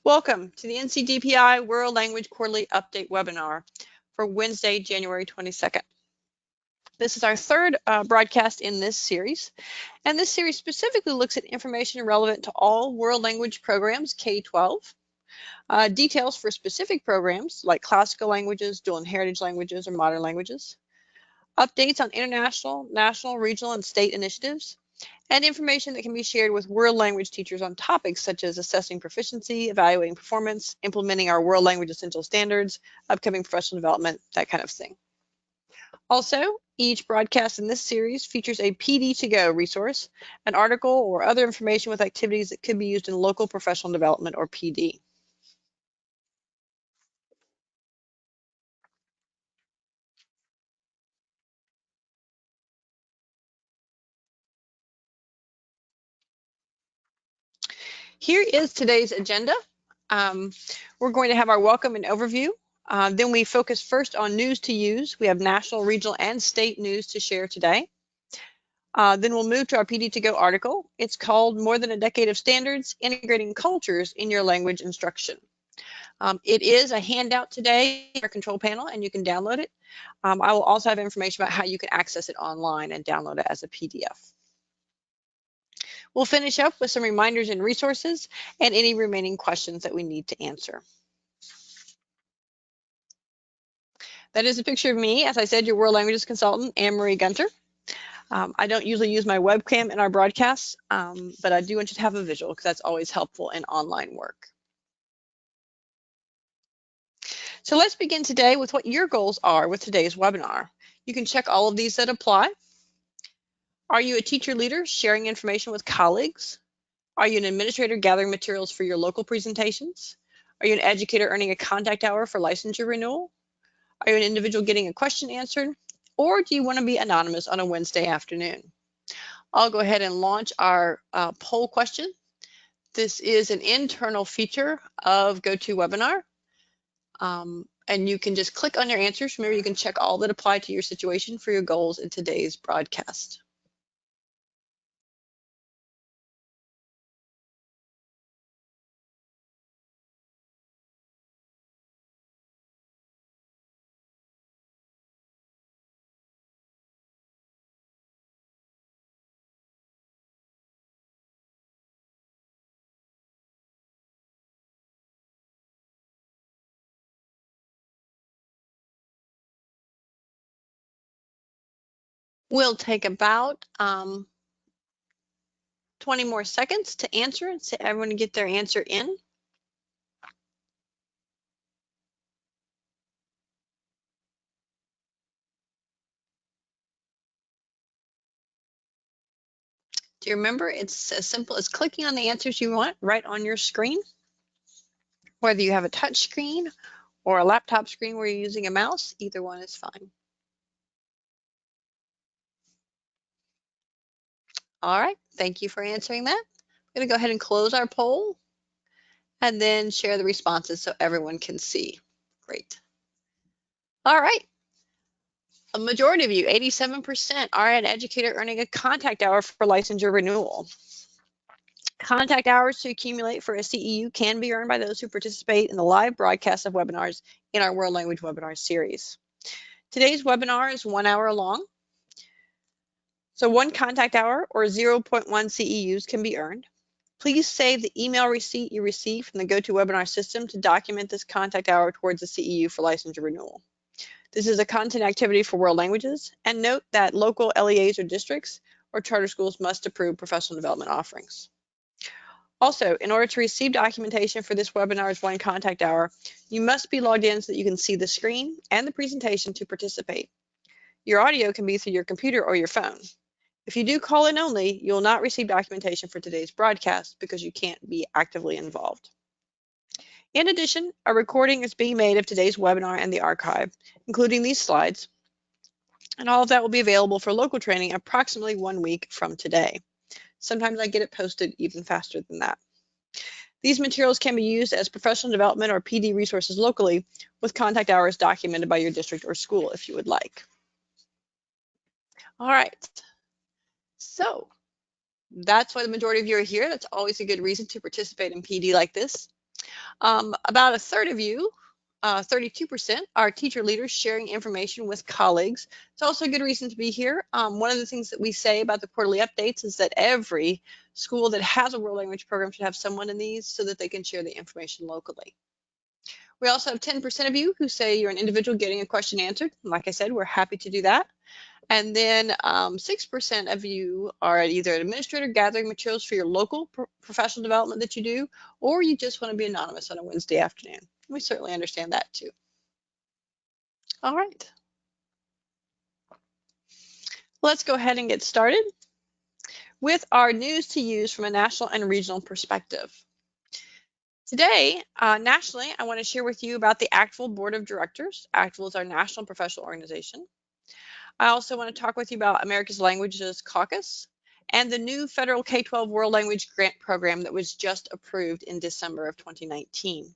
Welcome to the NCDPI World Language Quarterly Update webinar for Wednesday, January 22nd. This is our third broadcast in this series, and this series specifically looks at information relevant to all world language programs K-12, details for specific programs like classical languages, dual and heritage languages, or modern languages, updates on international, national, regional, and state initiatives, and information that can be shared with world language teachers on topics such as assessing proficiency, evaluating performance, implementing our world language essential standards, upcoming professional development, that kind of thing. Also, each broadcast in this series features a PD2Go resource, an article, or other information with activities that could be used in local professional development or PD. Here is today's agenda. We're going to have our welcome and overview. Then we focus first on news to use. We have national, regional, and state news to share today. Then we'll move to our PD2Go article. It's called More Than a Decade of Standards, Integrating Cultures in Your Language Instruction. It is a handout today in our control panel, and you can download it. I will also have information about how you can access it online and download it as a PDF. We'll finish up with some reminders and resources and any remaining questions that we need to answer. That is a picture of me, as I said, your World Languages Consultant, Anne-Marie Gunter. I don't usually use my webcam in our broadcasts, but I do want you to have a visual because that's always helpful in online work. So let's begin today with what your goals are with today's webinar. You can check all of these that apply. Are you a teacher leader sharing information with colleagues? Are you an administrator gathering materials for your local presentations? Are you an educator earning a contact hour for licensure renewal? Are you an individual getting a question answered? Or do you want to be anonymous on a Wednesday afternoon? I'll go ahead and launch our poll question. This is an internal feature of GoToWebinar. And you can just click on your answers. Remember, you can check all that apply to your situation for your goals in today's broadcast. We'll take about 20 more seconds to answer and so everyone get their answer in. Do you remember, it's as simple as clicking on the answers you want right on your screen. Whether you have a touch screen or a laptop screen where you're using a mouse, either one is fine. All right, thank you for answering that. I'm going to go ahead and close our poll and then share the responses so everyone can see. Great. All right. A majority of you, 87%, are an educator earning a contact hour for licensure renewal. Contact hours to accumulate for a CEU can be earned by those who participate in the live broadcast of webinars in our World Language Webinar series. Today's webinar is 1 hour long. So 1 contact hour or 0.1 CEUs can be earned. Please save the email receipt you received from the GoToWebinar system to document this contact hour towards the CEU for licensure renewal. This is a content activity for world languages, and note that local LEAs or districts or charter schools must approve professional development offerings. Also, in order to receive documentation for this webinar's 1 contact hour, you must be logged in so that you can see the screen and the presentation to participate. Your audio can be through your computer or your phone. If you do call in only, you will not receive documentation for today's broadcast because you can't be actively involved. In addition, a recording is being made of today's webinar and the archive, including these slides, and all of that will be available for local training approximately 1 week from today. Sometimes I get it posted even faster than that. These materials can be used as professional development or PD resources locally with contact hours documented by your district or school if you would like. All right, so that's why the majority of you are here. That's always a good reason to participate in PD like this. About a third of you, 32%, are teacher leaders sharing information with colleagues. It's also a good reason to be here. One of the things that we say about the quarterly updates is that every school that has a world language program should have someone in these so that they can share the information locally. We also have 10% of you who say you're an individual getting a question answered. Like I said, we're happy to do that. And then 6% of you are either an administrator gathering materials for your local professional development that you do, or you just want to be anonymous on a Wednesday afternoon. We certainly understand that too. All right. Let's go ahead and get started with our news to use from a national and regional perspective. Today, nationally, I want to share with you about the ACTFL Board of Directors. ACTFL is our national professional organization. I also want to talk with you about America's Languages Caucus and the new federal K-12 World Language Grant Program that was just approved in December of 2019.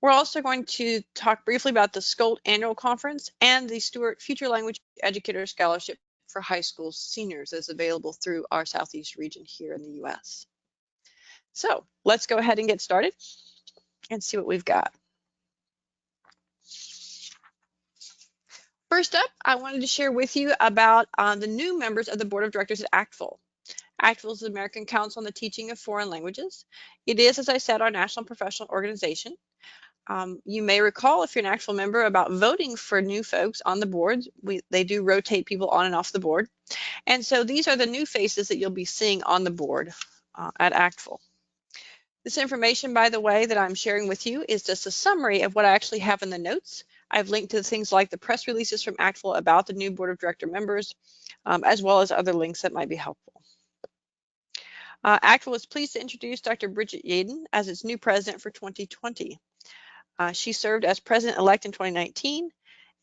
We're also going to talk briefly about the SCOLT Annual Conference and the Stewart Future Language Educator Scholarship for high school seniors that's available through our Southeast region here in the US. So let's go ahead and get started and see what we've got. First up, I wanted to share with you about the new members of the Board of Directors at ACTFL. ACTFL is the American Council on the Teaching of Foreign Languages. It is, as I said, our national professional organization. You may recall, if you're an ACTFL member, about voting for new folks on the board. They do rotate people on and off the board. And so these are the new faces that you'll be seeing on the board at ACTFL. This information, by the way, that I'm sharing with you is just a summary of what I actually have in the notes. I've linked to things like the press releases from ACTFL about the new Board of Director members, as well as other links that might be helpful. ACTFL is pleased to introduce Dr. Bridget Yaden as its new president for 2020. She served as president-elect in 2019,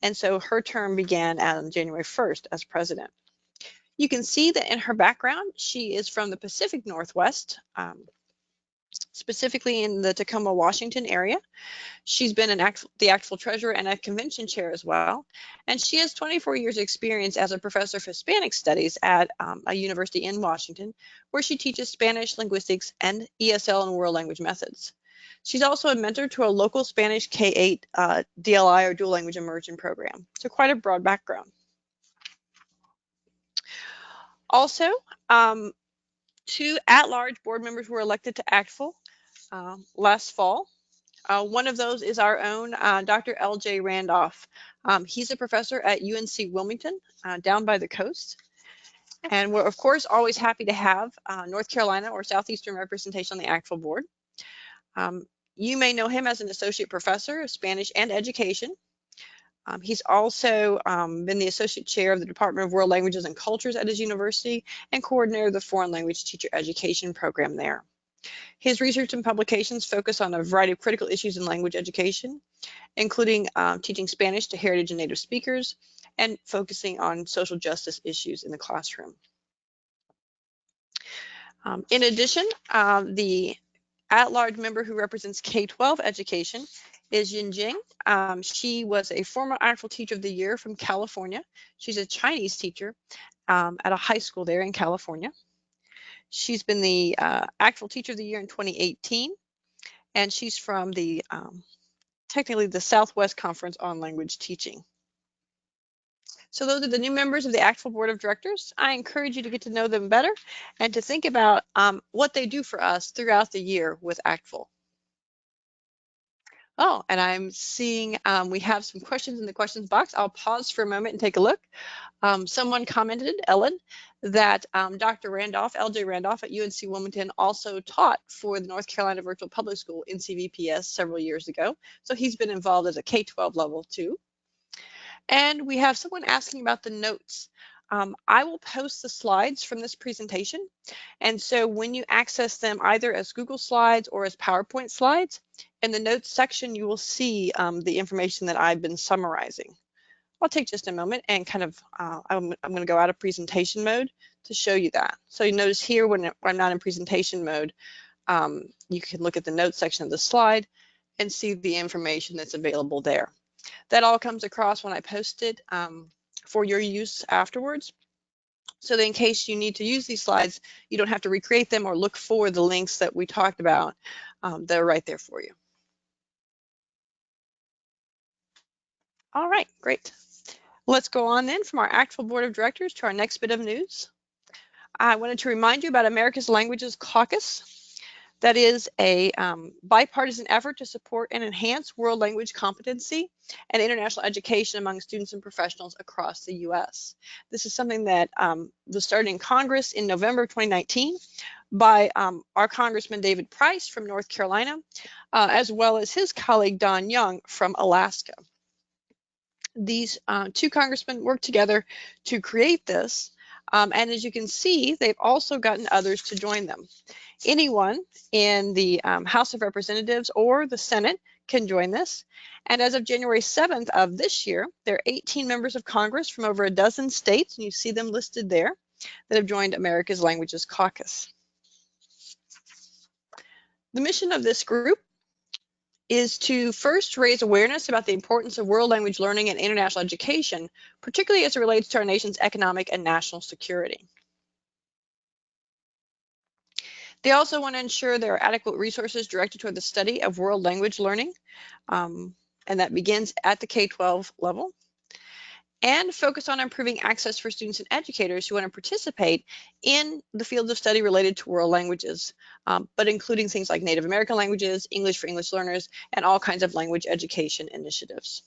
and so her term began on January 1st as president. You can see that in her background, she is from the Pacific Northwest, specifically in the Tacoma, Washington area. She's been the ACTFL treasurer and a convention chair as well. And she has 24 years experience as a professor of Hispanic studies at a university in Washington, where she teaches Spanish, linguistics, and ESL and world language methods. She's also a mentor to a local Spanish K-8 DLI or dual language immersion program. So quite a broad background. Also, 2 at-large board members were elected to ACTFL last fall. One of those is our own Dr. L.J. Randolph. He's a professor at UNC Wilmington, down by the coast. And we're, of course, always happy to have North Carolina or Southeastern representation on the ACTFL board. You may know him as an associate professor of Spanish and education. He's also been the associate chair of the Department of World Languages and Cultures at his university and coordinator of the foreign language teacher education program there. His research and publications focus on a variety of critical issues in language education, including teaching Spanish to heritage and native speakers and focusing on social justice issues in the classroom. In addition, the at-large member who represents K-12 education is Yin Jing. She was a former ACTFL Teacher of the Year from California. She's a Chinese teacher at a high school there in California. She's been the ACTFL Teacher of the Year in 2018, and she's from the technically the Southwest Conference on Language Teaching. So those are the new members of the ACTFL Board of Directors. I encourage you to get to know them better and to think about what they do for us throughout the year with ACTFL. Oh, and I'm seeing we have some questions in the questions box. I'll pause for a moment and take a look. Someone commented, Ellen, that Dr. Randolph, L.J. Randolph at UNC Wilmington also taught for the North Carolina Virtual Public School NCDPI several years ago. So he's been involved at a K-12 level too. And we have someone asking about the notes. I will post the slides from this presentation. And so when you access them either as Google Slides or as PowerPoint slides, in the notes section, you will see the information that I've been summarizing. I'll take just a moment and kind of, I'm going to go out of presentation mode to show you that. So you notice here when I'm not in presentation mode, you can look at the notes section of the slide and see the information that's available there. That all comes across when I post it for your use afterwards. so that in case you need to use these slides, you don't have to recreate them or look for the links that we talked about. They're right there for you. All right, great. Let's go on then from our actual board of directors to our next bit of news. I wanted to remind you about America's Languages Caucus. That is a bipartisan effort to support and enhance world language competency and international education among students and professionals across the U.S. This is something that was started in Congress in November of 2019 by our Congressman David Price from North Carolina, as well as his colleague Don Young from Alaska. These two congressmen worked together to create this, and as you can see, they've also gotten others to join them. Anyone in the House of Representatives or the Senate can join this. And as of January 7th of this year, there are 18 members of Congress from over a dozen states, and you see them listed there, that have joined America's Languages Caucus. The mission of this group is to first raise awareness about the importance of world language learning and international education, particularly as it relates to our nation's economic and national security. They also want to ensure there are adequate resources directed toward the study of world language learning, and that begins at the K-12 level, and focus on improving access for students and educators who want to participate in the fields of study related to world languages, but including things like Native American languages, English for English learners, and all kinds of language education initiatives.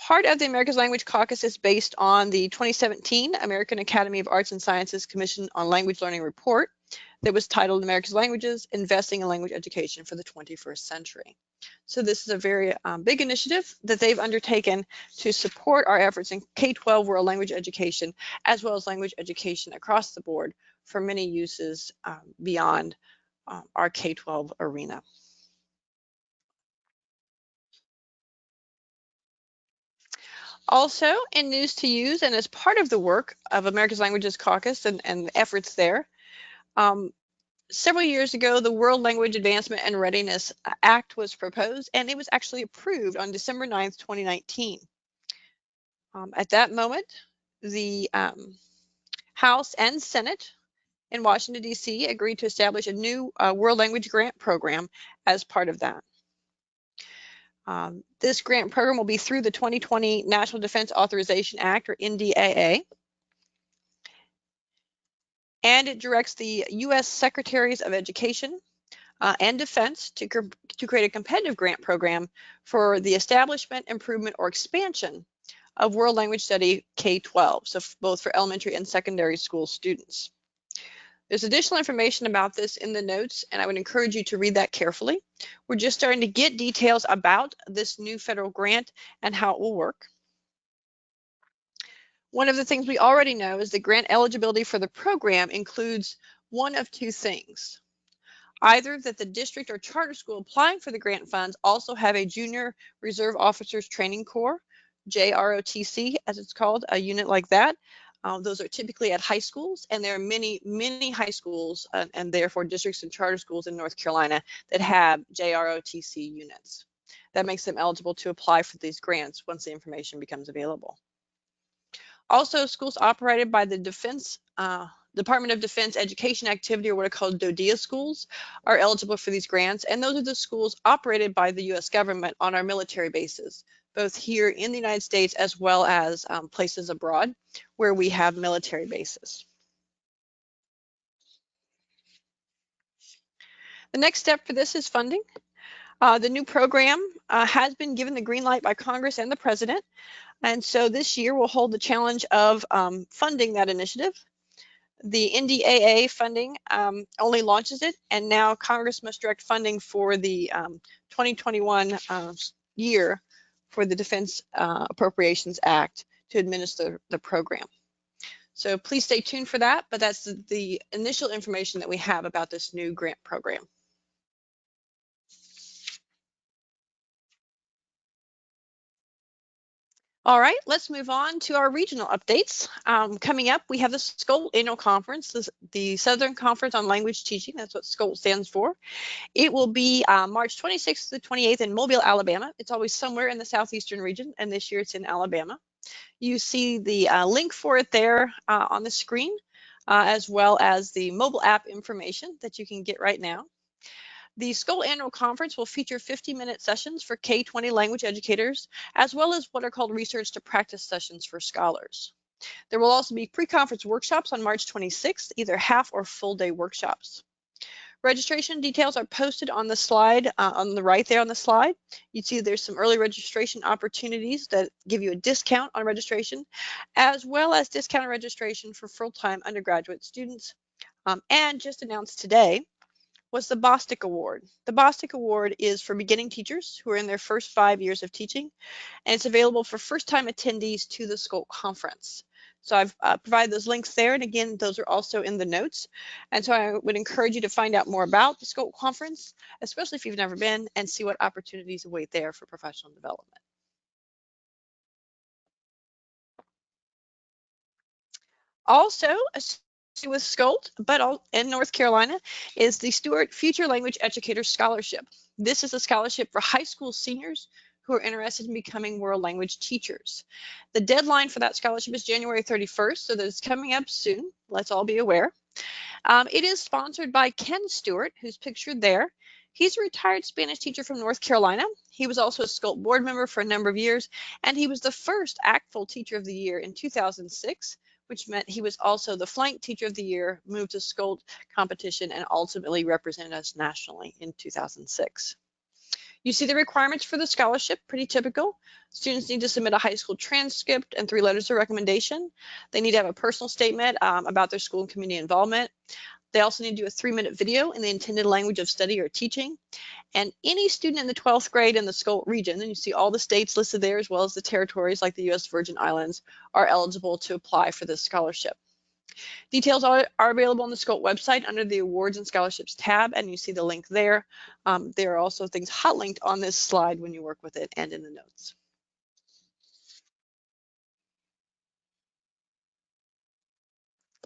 Part of the America's Language Caucus is based on the 2017 American Academy of Arts and Sciences Commission on Language Learning report that was titled America's Languages, Investing in Language Education for the 21st Century. So this is a very big initiative that they've undertaken to support our efforts in K-12 world language education, as well as language education across the board for many uses beyond our K-12 arena. Also, in News to Use, and as part of the work of America's Languages Caucus and the efforts there, several years ago, the World Language Advancement and Readiness Act was proposed, and it was actually approved on December 9th, 2019. At that moment, the House and Senate in Washington, D.C. agreed to establish a new World Language Grant Program as part of that. This grant program will be through the 2020 National Defense Authorization Act, or NDAA, and it directs the U.S. Secretaries of Education and Defense to create a competitive grant program for the establishment, improvement, or expansion of world language study K-12, so both for elementary and secondary school students. There's additional information about this in the notes, and I would encourage you to read that carefully. We're just starting to get details about this new federal grant and how it will work. One of the things we already know is that grant eligibility for the program includes one of two things. Either that the district or charter school applying for the grant funds also have a Junior Reserve Officers Training Corps, JROTC as it's called, a unit like that. Those are typically at high schools, and there are many, many high schools and therefore districts and charter schools in North Carolina that have JROTC units. That makes them eligible to apply for these grants once the information becomes available. Also, schools operated by the Department of Defense Education Activity, or what are called DoDEA schools, are eligible for these grants, and those are the schools operated by the U.S. government on our military bases, both here in the United States as well as places abroad where we have military bases. The next step for this is funding. The new program has been given the green light by Congress and the President, and so this year we'll hold the challenge of funding that initiative. The NDAA funding only launches it, and now Congress must direct funding for the 2021 year for the Defense Appropriations Act to administer the program. So please stay tuned for that, but that's the initial information that we have about this new grant program. All right, let's move on to our regional updates. Coming up, we have the SCOLT annual conference, the Southern Conference on Language Teaching. That's what SCOLT stands for. It will be March 26th to the 28th in Mobile, Alabama. It's always somewhere in the southeastern region, and this year it's in Alabama. You see the link for it there on the screen, as well as the mobile app information that you can get right now. The SCOL Annual Conference will feature 50-minute sessions for K-20 language educators, as well as what are called research to practice sessions for scholars. There will also be pre-conference workshops on March 26th, either half or full day workshops. Registration details are posted on the slide, on the right there on the slide. You see there's some early registration opportunities that give you a discount on registration, as well as discounted registration for full-time undergraduate students. And just announced today was the Bostic Award. The Bostic Award is for beginning teachers who are in their first 5 years of teaching, and it's available for first-time attendees to the SCOL conference. So I've provided those links there, and again, those are also in the notes. And so I would encourage you to find out more about the SCOL conference, especially if you've never been, and see what opportunities await there for professional development. Also, with SCOLT, but in North Carolina, is the Stewart Future Language Educator Scholarship. This is a scholarship for high school seniors who are interested in becoming world language teachers. The deadline for that scholarship is January 31st, so that it's coming up soon. Let's all be aware. It is sponsored by Ken Stewart, who's pictured there. He's a retired Spanish teacher from North Carolina. He was also a SCOLT board member for a number of years, and he was the first ACTFL Teacher of the Year in 2006, which meant he was also the Flank Teacher of the Year, moved to SCOLT competition, and ultimately represented us nationally in 2006. You see the requirements for the scholarship, pretty typical. Students need to submit a high school transcript and 3 letters of recommendation. They need to have a personal statement about their school and community involvement. They also need to do a 3-minute video in the intended language of study or teaching. And any student in the 12th grade in the SCOLT region, and you see all the states listed there as well as the territories like the U.S. Virgin Islands, are eligible to apply for this scholarship. Details are available on the SCOLT website under the Awards and Scholarships tab, and you see the link there. There are also things hot linked on this slide when you work with it and in the notes.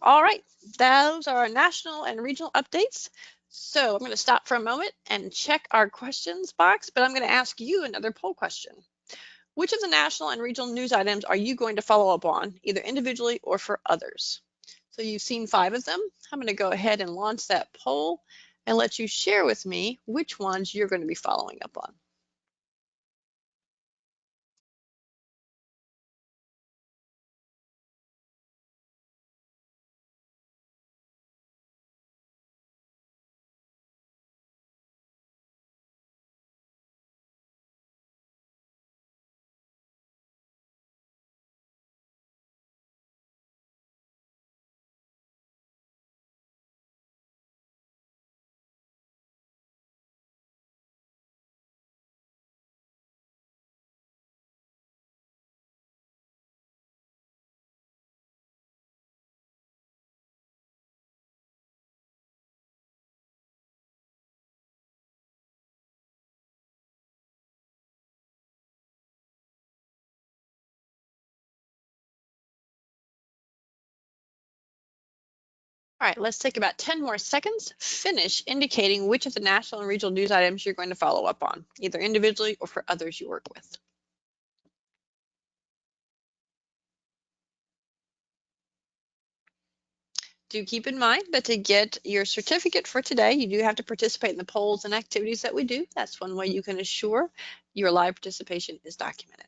All right, those are our national and regional updates. So I'm going to stop for a moment and check our questions box, but I'm going to ask you another poll question. Which of the national and regional news items are you going to follow up on, either individually or for others? So you've seen 5 of them. I'm going to go ahead and launch that poll and let you share with me which ones you're going to be following up on. All right, let's take about 10 more seconds. Finish indicating which of the national and regional news items you're going to follow up on, either individually or for others you work with. Do keep in mind that to get your certificate for today, you do have to participate in the polls and activities that we do. That's one way you can assure your live participation is documented.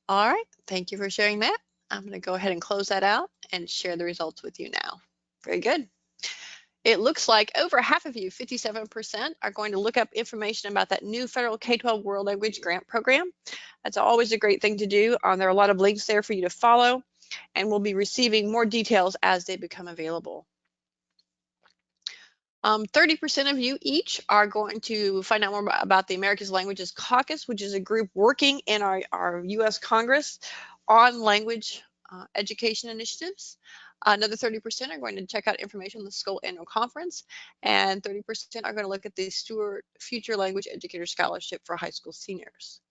All right, thank you for sharing that. I'm going to go ahead and close that out and share the results with you now. Very good. It looks like over half of you, 57%, are going to look up information about that new federal K-12 World Language Grant Program. That's always a great thing to do. There are a lot of links there for you to follow, and we'll be receiving more details as they become available. 30% of you each are going to find out more about the America's Languages Caucus, which is a group working in our U.S. Congress on language education initiatives. Another 30% are going to check out information on the SCOL Annual Conference, and 30% are going to look at the Stewart Future Language Educator Scholarship for high school seniors.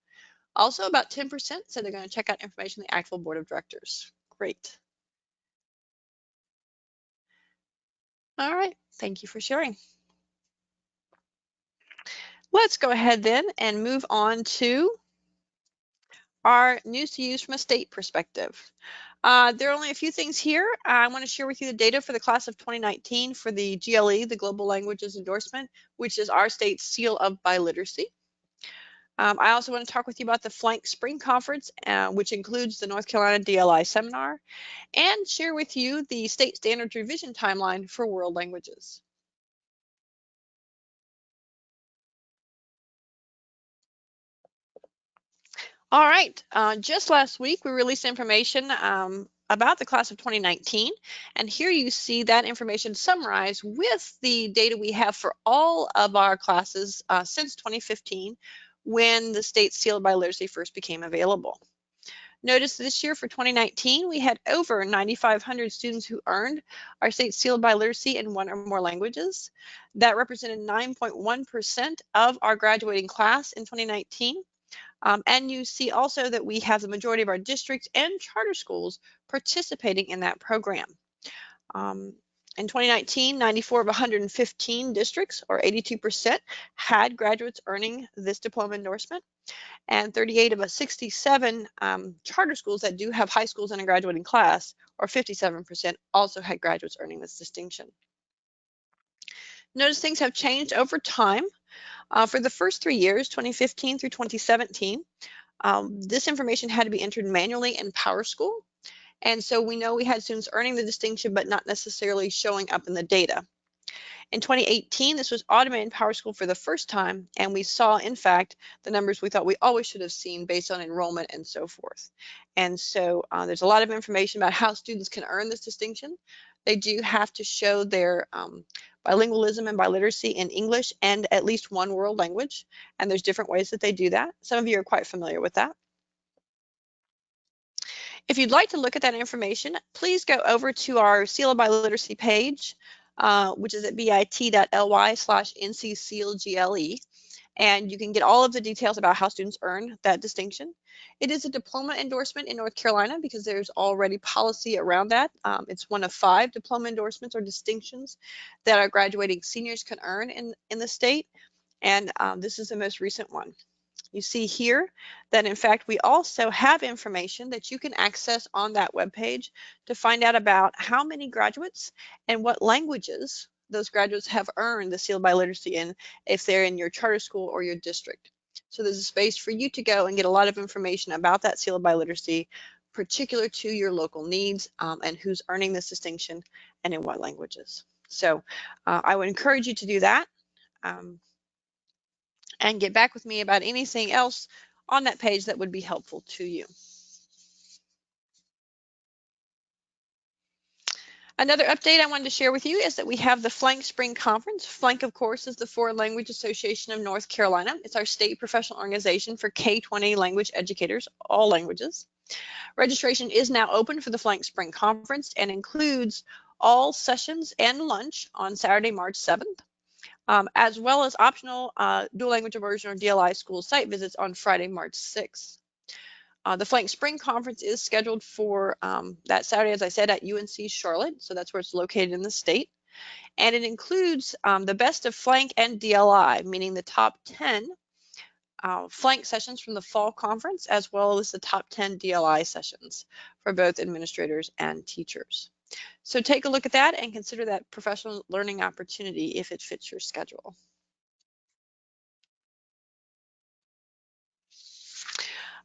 Also, about 10% said they're going to check out information on the ACTFL Board of Directors. Great. All right, thank you for sharing. Let's go ahead then and move on to our news to use from a state perspective. There are only a few things here. I want to share with you the data for the class of 2019 for the GLE, the Global Languages Endorsement, which is our state's seal of biliteracy. I also want to talk with you about the Flank Spring Conference, which includes the North Carolina DLI seminar, and share with you the state standards revision timeline for world languages. All right, just last week we released information about the class of 2019, and here you see that information summarized with the data we have for all of our classes since 2015, when the state seal of biliteracy first became available. Notice this year for 2019, we had over 9,500 students who earned our state seal of biliteracy in one or more languages. That represented 9.1% of our graduating class in 2019. And you see also that we have the majority of our districts and charter schools participating in that program. In 2019, 94 of 115 districts, or 82%, had graduates earning this diploma endorsement. And 38 of 67 charter schools that do have high schools in a graduating class, or 57%, also had graduates earning this distinction. Notice things have changed over time. For the first 3 years, 2015 through 2017, this information had to be entered manually in PowerSchool. And so we know we had students earning the distinction, but not necessarily showing up in the data. In 2018, this was automated in PowerSchool for the first time, and we saw, in fact, the numbers we thought we always should have seen based on enrollment and so forth. And so there's a lot of information about how students can earn this distinction. They do have to show their bilingualism and biliteracy in English and at least one world language, and there's different ways that they do that. Some of you are quite familiar with that. If you'd like to look at that information, please go over to our Seal of Biliteracy page, which is at bit.ly/NCSealGLE, and you can get all of the details about how students earn that distinction. It is a diploma endorsement in North Carolina because there's already policy around that. It's one of 5 diploma endorsements or distinctions that our graduating seniors can earn in the state, and this is the most recent one. You see here that, in fact, we also have information that you can access on that webpage to find out about how many graduates and what languages those graduates have earned the seal of biliteracy in, if they're in your charter school or your district. So there's a space for you to go and get a lot of information about that seal of biliteracy, particular to your local needs, and who's earning this distinction and in what languages. So I would encourage you to do that. And get back with me about anything else on that page that would be helpful to you. Another update I wanted to share with you is that we have the Flank Spring Conference. Flank, of course, is the Foreign Language Association of North Carolina. It's our state professional organization for K-20 language educators, all languages. Registration is now open for the Flank Spring Conference and includes all sessions and lunch on Saturday, March 7th. As well as optional dual language immersion or DLI school site visits on Friday, March 6th. The Flank Spring Conference is scheduled for that Saturday, as I said, at UNC Charlotte, so that's where it's located in the state. And it includes the best of Flank and DLI, meaning the top 10 Flank sessions from the fall conference, as well as the top 10 DLI sessions for both administrators and teachers. So take a look at that and consider that professional learning opportunity if it fits your schedule.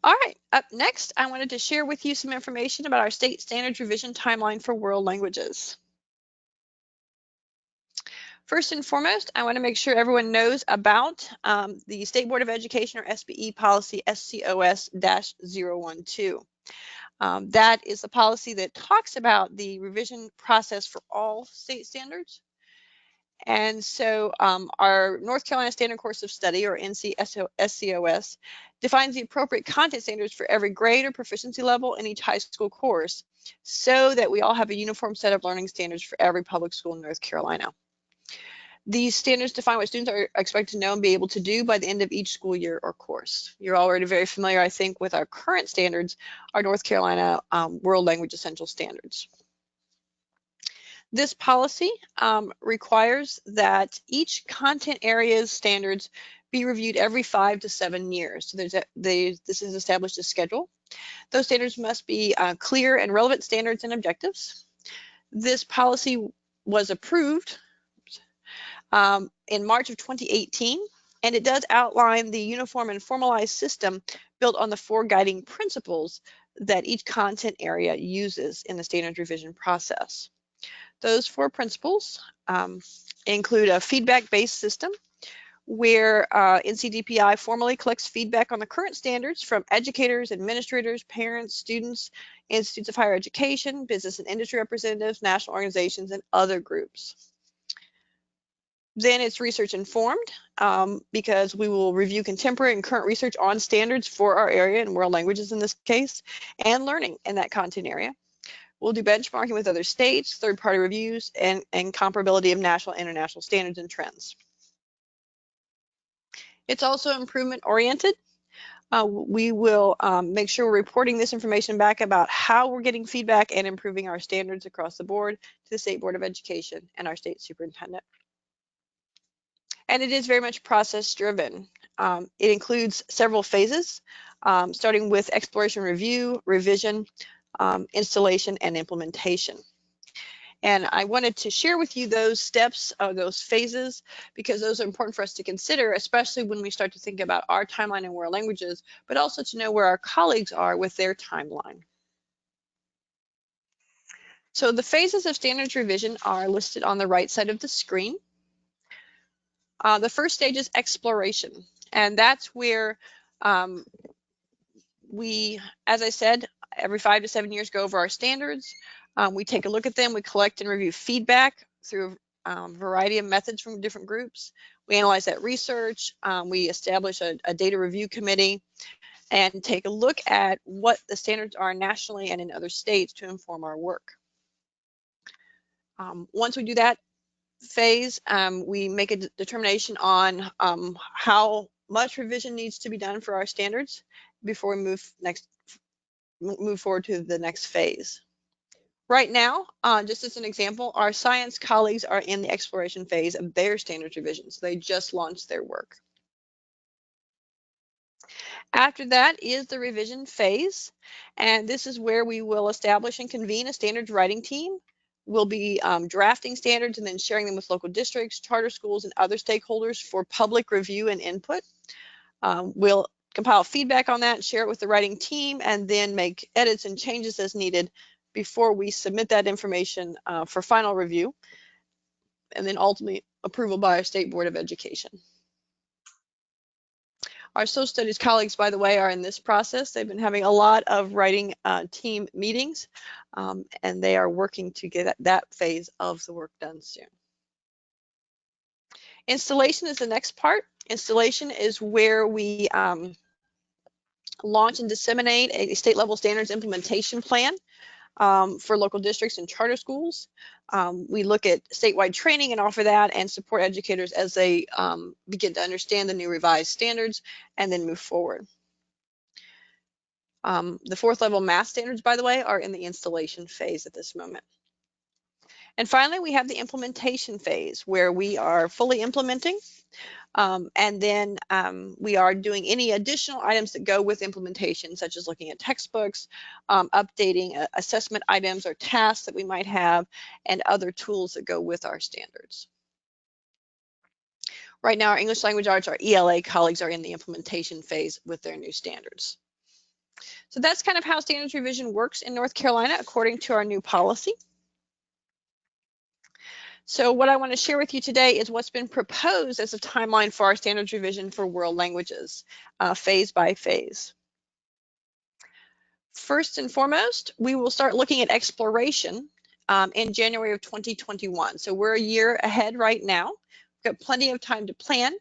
All right, up next, I wanted to share with you some information about our state standards revision timeline for world languages. First and foremost, I want to make sure everyone knows about the State Board of Education or SBE policy SCOS-012. That is the policy that talks about the revision process for all state standards. And so our North Carolina Standard Course of Study, or NCSCOS, defines the appropriate content standards for every grade or proficiency level in each high school course, so that we all have a uniform set of learning standards for every public school in North Carolina. These standards define what students are expected to know and be able to do by the end of each school year or course. You're already very familiar, I think, with our current standards, our North Carolina World Language Essential Standards. This policy requires that each content area's standards be reviewed every 5 to 7 years. So this is established as schedule. Those standards must be clear and relevant standards and objectives. This policy was approved in March of 2018, and it does outline the uniform and formalized system built on the 4 guiding principles that each content area uses in the standards revision process. Those 4 principles include a feedback-based system where NCDPI formally collects feedback on the current standards from educators, administrators, parents, students, institutes of higher education, business and industry representatives, national organizations, and other groups. Then it's research informed because we will review contemporary and current research on standards for our area and world languages in this case, and learning in that content area. We'll do benchmarking with other states, third-party reviews, and comparability of national and international standards and trends. It's also improvement oriented. We will make sure we're reporting this information back about how we're getting feedback and improving our standards across the board to the State Board of Education and our state superintendent. And it is very much process driven. It includes several phases, starting with exploration, review, revision, installation, and implementation. And I wanted to share with you those steps, those phases, because those are important for us to consider, especially when we start to think about our timeline in world languages, but also to know where our colleagues are with their timeline. So the phases of standards revision are listed on the right side of the screen. The first stage is exploration, and that's where we, as I said, every 5 to 7 years go over our standards. We take a look at them, we collect and review feedback through a variety of methods from different groups. We analyze that research, we establish a data review committee, and take a look at what the standards are nationally and in other states to inform our work. Once we do that phase, we make a determination on how much revision needs to be done for our standards before we move forward to the next phase. Right now, just as an example, our science colleagues are in the exploration phase of their standards revisions. They just launched their work. After that is the revision phase, and this is where we will establish and convene a standards writing team. We'll be drafting standards and then sharing them with local districts, charter schools, and other stakeholders for public review and input. We'll compile feedback on that, share it with the writing team, and then make edits and changes as needed before we submit that information for final review, and then ultimately approval by our State Board of Education. Our social studies colleagues, by the way, are in this process. They've been having a lot of writing team meetings, and they are working to get that phase of the work done soon. Installation is the next part. Installation is where we launch and disseminate a state level standards implementation plan for local districts and charter schools. We look at statewide training and offer that and support educators as they begin to understand the new revised standards and then move forward. The 4th level math standards, by the way, are in the installation phase at this moment. And finally, we have the implementation phase where we are fully implementing. And then we are doing any additional items that go with implementation, such as looking at textbooks, updating assessment items or tasks that we might have, and other tools that go with our standards. Right now, our English Language Arts, our ELA colleagues are in the implementation phase with their new standards. So that's kind of how standards revision works in North Carolina according to our new policy. So what I want to share with you today is what's been proposed as a timeline for our standards revision for world languages, phase by phase. First and foremost, we will start looking at exploration in January of 2021. So we're a year ahead right now. We've got plenty of time to plan.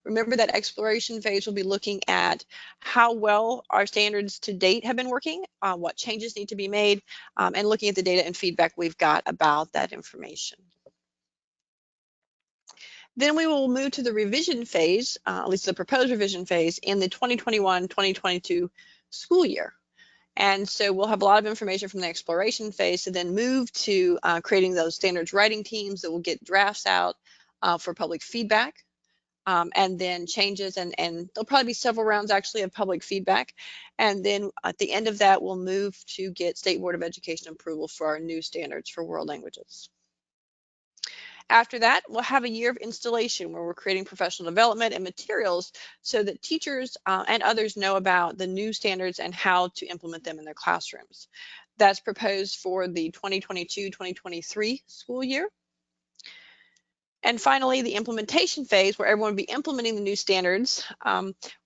Remember that exploration phase will be looking at how well our standards to date have been working, what changes need to be made, and looking at the data and feedback we've got about that information. Then we will move to the revision phase, at least the proposed revision phase, in the 2021-2022 school year. And so we'll have a lot of information from the exploration phase to then move to creating those standards writing teams that will get drafts out for public feedback. and then changes, and there'll probably be several rounds actually of public feedback. And then at the end of that, we'll move to get State Board of Education approval for our new standards for world languages. After that, we'll have a year of installation where we're creating professional development and materials so that teachers and others know about the new standards and how to implement them in their classrooms. That's proposed for the 2022-2023 school year. And finally, the implementation phase, where everyone will be implementing the new standards,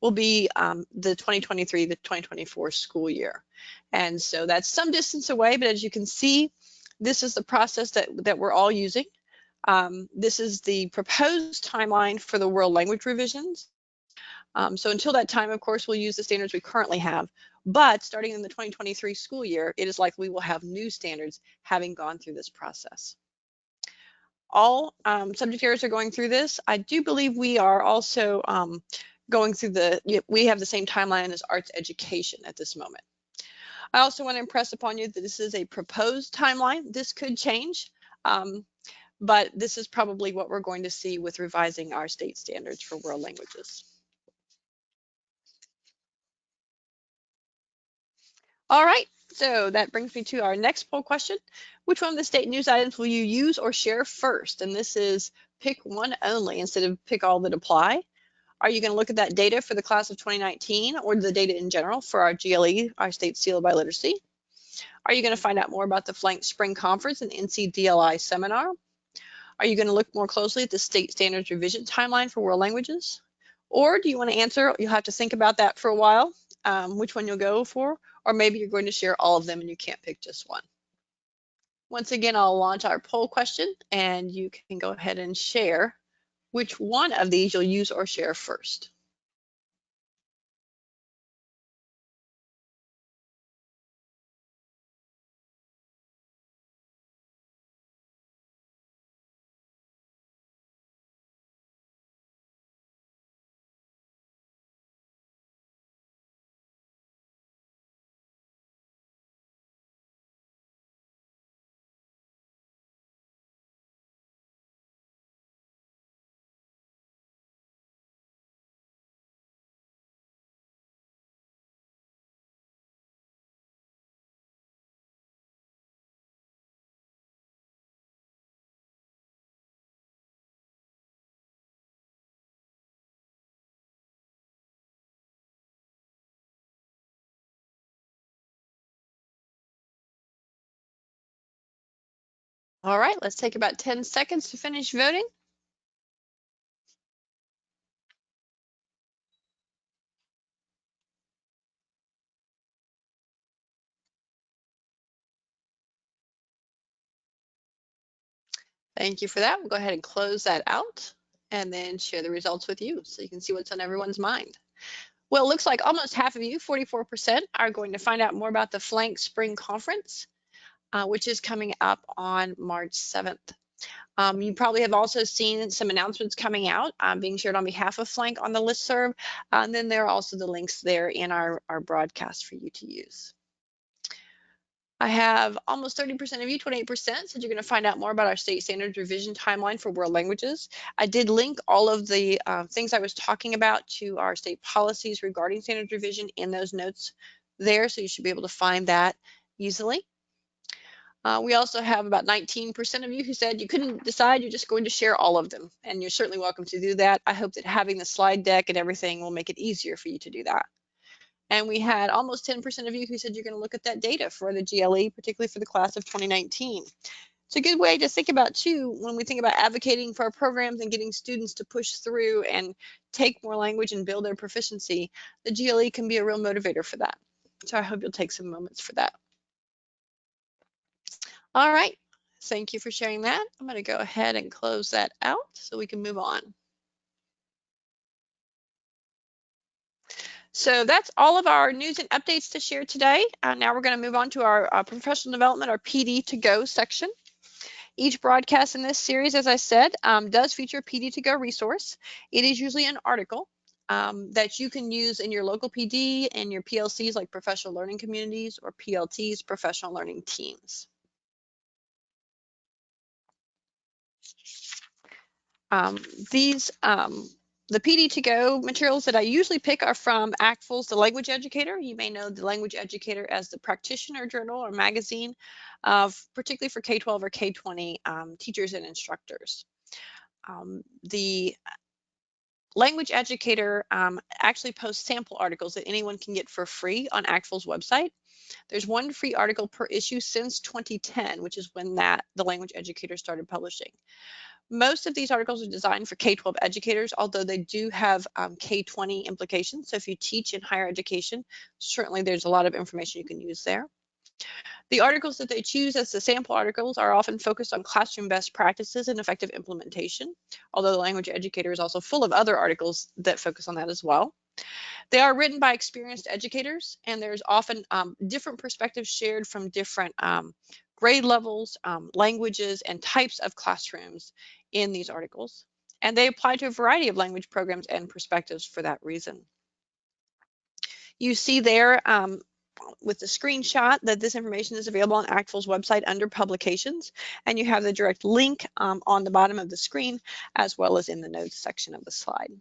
will be the 2023 to 2024 school year. And so that's some distance away, but as you can see, this is the process that we're all using. This is the proposed timeline for the world language revisions. So until that time, of course, we'll use the standards we currently have. But starting in the 2023 school year, it is likely we will have new standards having gone through this process. All subject areas are going through this. I do believe we are also going through we have the same timeline as arts education at this moment. I also want to impress upon you that this is a proposed timeline. This could change, but this is probably what we're going to see with revising our state standards for world languages. All right, so that brings me to our next poll question. Which one of the state news items will you use or share first? And this is pick one only instead of pick all that apply. Are you going to look at that data for the class of 2019 or the data in general for our GLE, our state seal by literacy? Are you going to find out more about the Flank Spring Conference and NCDPI seminar? Are you going to look more closely at the state standards revision timeline for world languages? Or do you want to answer, you'll have to think about that for a while, which one you'll go for, or maybe you're going to share all of them and you can't pick just one. Once again, I'll launch our poll question and you can go ahead and share which one of these you'll use or share first. All right, let's take about 10 seconds to finish voting. Thank you for that. We'll go ahead and close that out and then share the results with you so you can see what's on everyone's mind. Well, it looks like almost half of you, 44%, are going to find out more about the Flank Spring Conference, which is coming up on March 7th. You probably have also seen some announcements coming out being shared on behalf of Flank on the listserv. And then there are also the links there in our broadcast for you to use. I have almost 30% of you, 28%, said you're going to find out more about our state standards revision timeline for world languages. I did link all of the things I was talking about to our state policies regarding standards revision in those notes there, so you should be able to find that easily. We also have about 19% of you who said you couldn't decide, you're just going to share all of them, and you're certainly welcome to do that. I hope that having the slide deck and everything will make it easier for you to do that. And we had almost 10% of you who said you're going to look at that data for the GLE, particularly for the class of 2019. It's a good way to think about, too, when we think about advocating for our programs and getting students to push through and take more language and build their proficiency. The GLE can be a real motivator for that. So I hope you'll take some moments for that. All right. Thank you for sharing that. I'm going to go ahead and close that out so we can move on. So that's all of our news and updates to share today. Now we're going to move on to our professional development, our PD to go section. Each broadcast in this series, as I said, does feature a PD to go resource. It is usually an article that you can use in your local PD and your PLCs like professional learning communities or PLTs, professional learning teams. These The PD2Go materials that I usually pick are from ACTFL's The Language Educator. You may know The Language Educator as the practitioner journal or magazine, particularly for K-12 or K-20 teachers and instructors. The Language Educator actually posts sample articles that anyone can get for free on ACTFL's website. There's one free article per issue since 2010, which is when the Language Educator started publishing. Most of these articles are designed for K-12 educators, although they do have K-20 implications. So if you teach in higher education, certainly there's a lot of information you can use there. The articles that they choose as the sample articles are often focused on classroom best practices and effective implementation, although the Language Educator is also full of other articles that focus on that as well. They are written by experienced educators, and there's often different perspectives shared from different grade levels, languages, and types of classrooms in these articles. And they apply to a variety of language programs and perspectives for that reason. You see there with the screenshot that this information is available on ACTFL's website under publications, and you have the direct link on the bottom of the screen as well as in the notes section of the slide.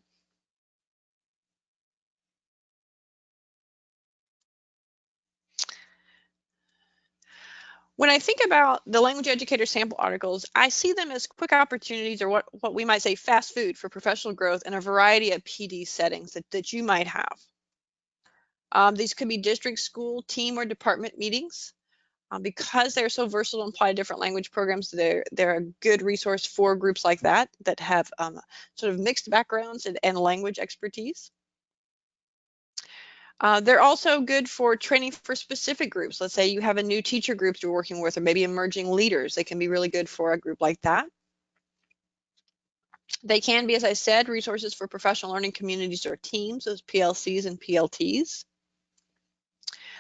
When I think about the Language Educator sample articles, I see them as quick opportunities, or what we might say fast food for professional growth in a variety of PD settings that you might have. These could be district, school, team, or department meetings. Because they're so versatile and apply to different language programs, they're a good resource for groups like that have sort of mixed backgrounds and language expertise. They're also good for training for specific groups. Let's say you have a new teacher group you're working with, or maybe emerging leaders. They can be really good for a group like that. They can be, as I said, resources for professional learning communities or teams, those PLCs and PLTs.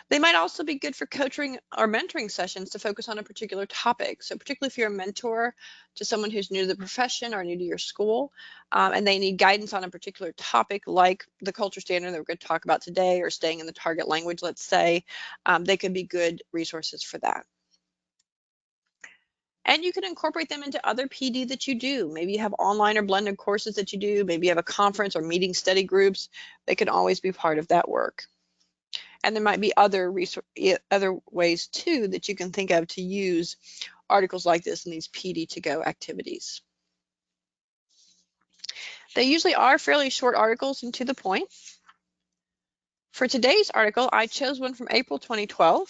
They might also be good for coaching or mentoring sessions to focus on a particular topic. So particularly if you're a mentor to someone who's new to the profession or new to your school, and they need guidance on a particular topic like the culture standard that we're going to talk about today, or staying in the target language, let's say, they could be good resources for that. And you can incorporate them into other PD that you do. Maybe you have online or blended courses that you do. Maybe you have a conference or meeting study groups. They can always be part of that work. And there might be other ways too that you can think of to use articles like this in these PD2Go activities. They usually are fairly short articles and to the point. For today's article, I chose one from April 2012.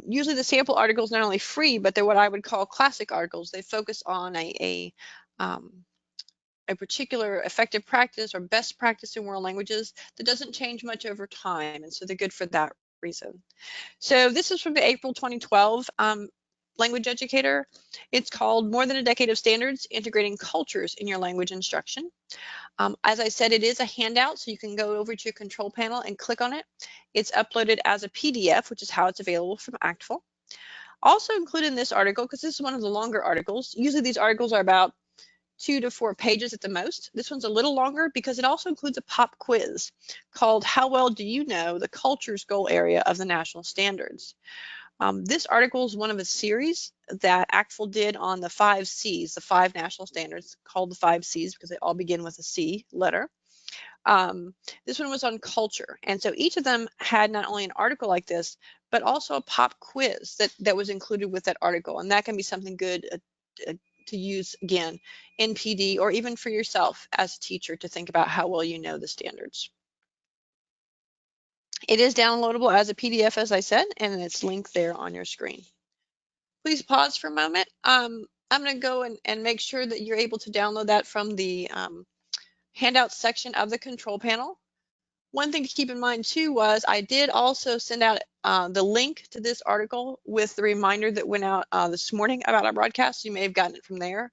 Usually the sample article is not only free, but they're what I would call classic articles. They focus on a particular effective practice or best practice in world languages that doesn't change much over time, and so they're good for that reason. So this is from the April 2012 Language Educator. It's called More Than a Decade of Standards, Integrating Cultures in Your Language Instruction. As I said, it is a handout, so you can go over to your control panel and click on it. It's uploaded as a PDF, which is how it's available from ACTFL. Also included in this article, because this is one of the longer articles, usually these articles are about 2 to 4 pages at the most. This one's a little longer because it also includes a pop quiz called How Well Do You Know the Cultures Goal Area of the National Standards? This article is one of a series that ACTFL did on the 5 C's, the 5 national standards called the 5 C's because they all begin with a C letter. This one was on culture, and so each of them had not only an article like this, but also a pop quiz that was included with that article, and that can be something good to use again in PD, or even for yourself as a teacher to think about how well you know the standards. It is downloadable as a PDF, as I said, and it's linked there on your screen. Please pause for a moment. I'm going to go and make sure that you're able to download that from the handout section of the control panel. One thing to keep in mind too was I did also send out the link to this article with the reminder that went out this morning about our broadcast. You may have gotten it from there.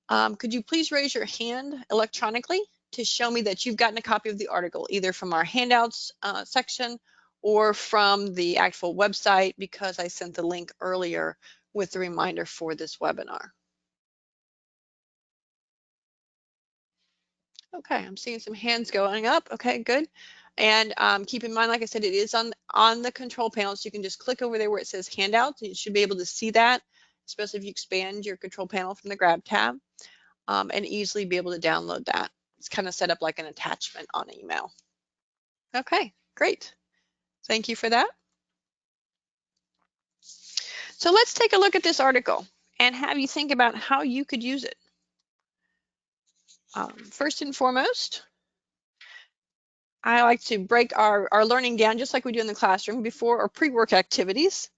Could you please raise your hand electronically to show me that you've gotten a copy of the article, either from our handouts section or from the actual website, because I sent the link earlier with the reminder for this webinar. Okay, I'm seeing some hands going up. Okay, good. And keep in mind, like I said, it is on the control panel, so you can just click over there where it says handouts. You should be able to see that, especially if you expand your control panel from the grab tab, and easily be able to download that It's kind of set up like an attachment on email. Okay, great. Thank you for that. So let's take a look at this article and have you think about how you could use it. First and foremost, I like to break our learning down just like we do in the classroom before or pre-work activities.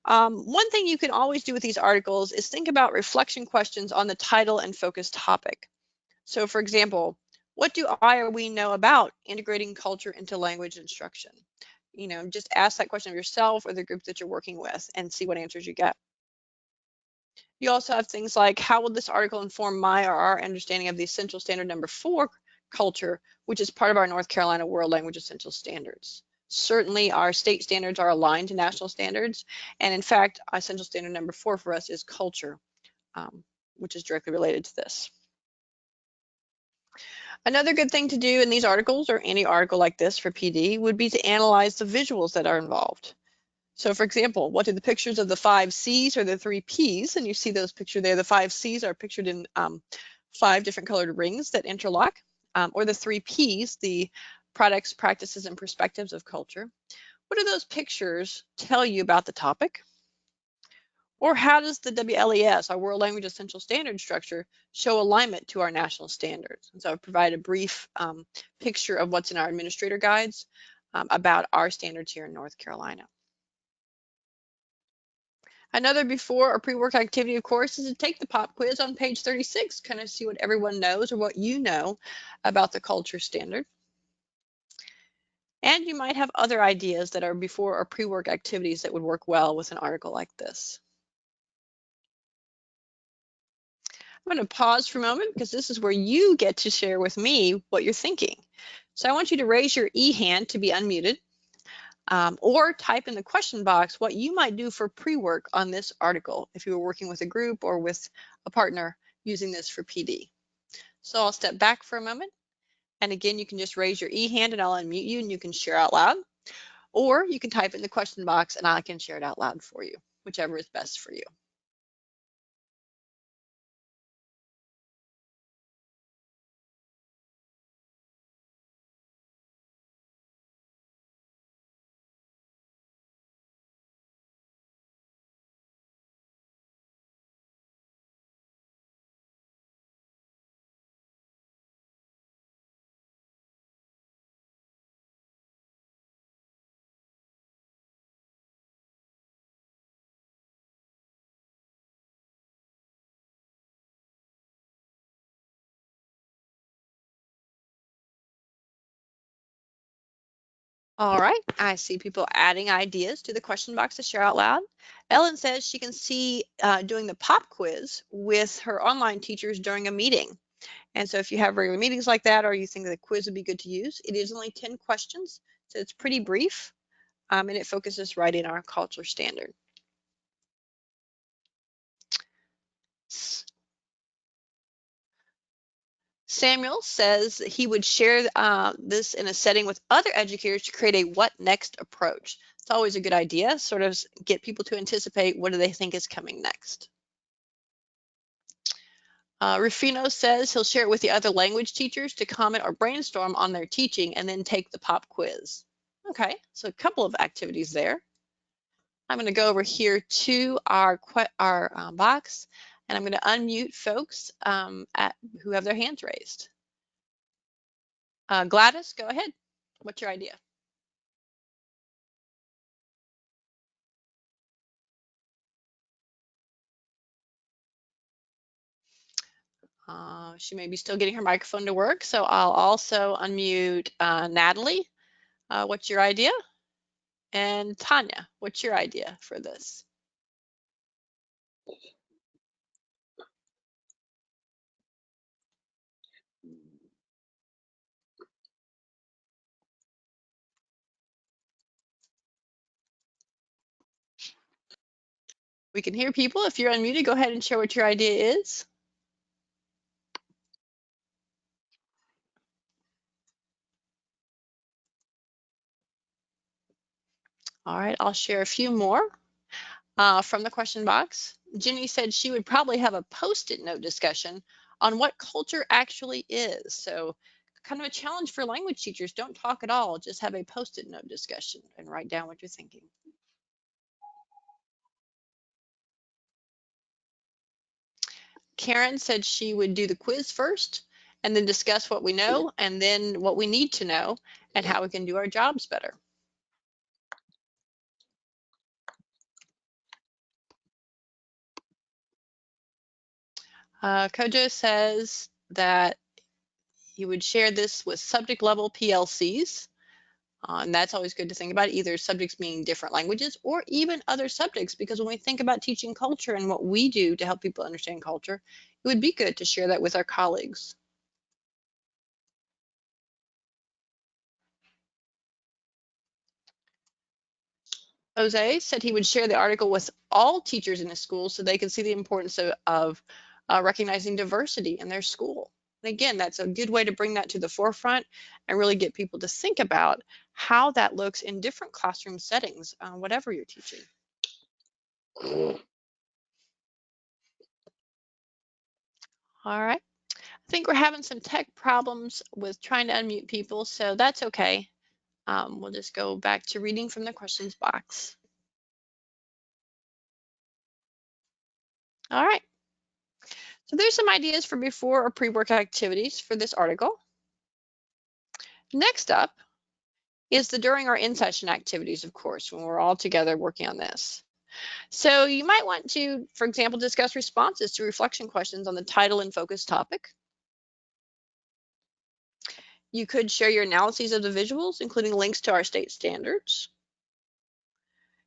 One thing you can always do with these articles is think about reflection questions on the title and focus topic. So for example, what do I or we know about integrating culture into language instruction? You know, just ask that question of yourself or the group that you're working with and see what answers you get. You also have things like, how will this article inform my or our understanding of the Essential Standard number 4 culture, which is part of our North Carolina World Language Essential Standards? Certainly our state standards are aligned to national standards. And in fact, Essential Standard number 4 for us is culture, which is directly related to this. Another good thing to do in these articles or any article like this for PD would be to analyze the visuals that are involved. So for example, what do the pictures of the 5 C's or the 3 P's, and you see those pictured there, the 5 C's are pictured in 5 different colored rings that interlock, or the 3 P's, the products, practices, and perspectives of culture. What do those pictures tell you about the topic? Or how does the WLES, our World Language Essential Standard structure, show alignment to our national standards? And so I've provided a brief picture of what's in our administrator guides about our standards here in North Carolina. Another before or pre-work activity, of course, is to take the pop quiz on page 36, kind of see what everyone knows or what you know about the culture standard. And you might have other ideas that are before or pre-work activities that would work well with an article like this. I'm going to pause for a moment because this is where you get to share with me what you're thinking. So I want you to raise your e-hand to be unmuted. Or type in the question box what you might do for pre-work on this article if you were working with a group or with a partner using this for PD. So I'll step back for a moment. And again, you can just raise your e-hand and I'll unmute you and you can share out loud. Or you can type in the question box and I can share it out loud for you, whichever is best for you. All right, I see people adding ideas to the question box to share out loud. Ellen says she can see doing the pop quiz with her online teachers during a meeting. And so if you have regular meetings like that, or you think the quiz would be good to use, it is only 10 questions. So it's pretty brief and it focuses right in our culture standard. Samuel says he would share this in a setting with other educators to create a what next approach. It's always a good idea, sort of get people to anticipate what do they think is coming next. Rufino says he'll share it with the other language teachers to comment or brainstorm on their teaching and then take the pop quiz. Okay, so a couple of activities there. I'm going to go over here to our box and I'm going to unmute folks who have their hands raised. Gladys, go ahead. What's your idea? She may be still getting her microphone to work, so I'll also unmute Natalie. What's your idea? And Tanya, what's your idea for this? We can hear people. If you're unmuted, go ahead and share what your idea is. All right, I'll share a few more from the question box. Jenny said she would probably have a post-it note discussion on what culture actually is. So kind of a challenge for language teachers. Don't talk at all. Just have a Post-it note discussion and write down what you're thinking. Karen said she would do the quiz first and then discuss what we know and then what we need to know and how we can do our jobs better. Kojo says that he would share this with subject level PLCs. And that's always good to think about, either subjects meaning different languages or even other subjects, because when we think about teaching culture and what we do to help people understand culture, it would be good to share that with our colleagues. Jose said he would share the article with all teachers in his school so they can see the importance of recognizing diversity in their school. And again, that's a good way to bring that to the forefront and really get people to think about how that looks in different classroom settings, whatever you're teaching. All right. I think we're having some tech problems with trying to unmute people, so that's okay. We'll just go back to reading from the questions box. All right. So there's some ideas for before or pre-work activities for this article. Next up is the during or in session activities, of course, when we're all together working on this. So you might want to, for example, discuss responses to reflection questions on the title and focus topic. You could share your analyses of the visuals, including links to our state standards.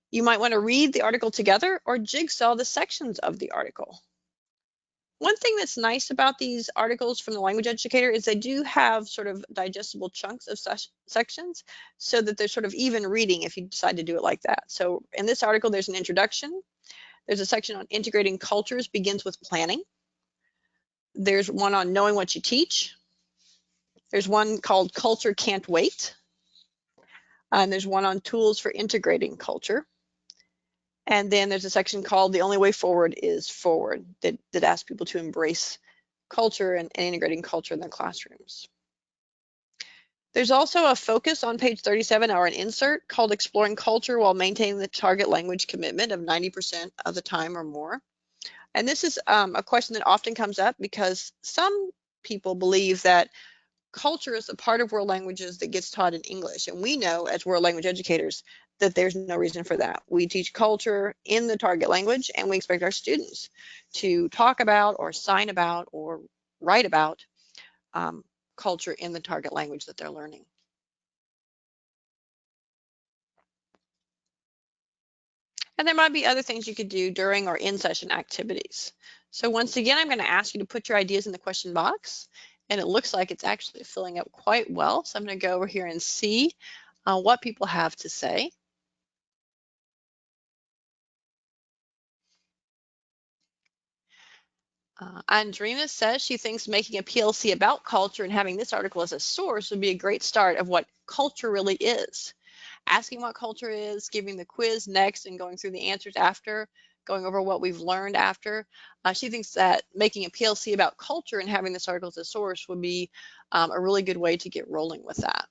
You might want to read the article together or jigsaw the sections of the article. One thing that's nice about these articles from the language educator is they do have sort of digestible chunks of sections so that there's sort of even reading if you decide to do it like that. So in this article, there's an introduction. There's a section on integrating cultures begins with planning. There's one on knowing what you teach. There's one called Culture Can't Wait. And there's one on tools for integrating culture. And then there's a section called The Only Way Forward is Forward that asks people to embrace culture and integrating culture in their classrooms. There's also a focus on page 37 or an insert called Exploring Culture while maintaining the target language commitment of 90% of the time or more. And this is a question that often comes up because some people believe that culture is a part of world languages that gets taught in English. And we know as world language educators that there's no reason for that. We teach culture in the target language and we expect our students to talk about or sign about or write about culture in the target language that they're learning. And there might be other things you could do during or in session activities. So once again, I'm going to ask you to put your ideas in the question box. And it looks like it's actually filling up quite well. So I'm going to go over here and see what people have to say. Andrina says she thinks making a PLC about culture and having this article as a source would be a great start of what culture really is. Asking what culture is, giving the quiz next, and going through the answers after, going over what we've learned after. She thinks that making a PLC about culture and having this article as a source would be a really good way to get rolling with that.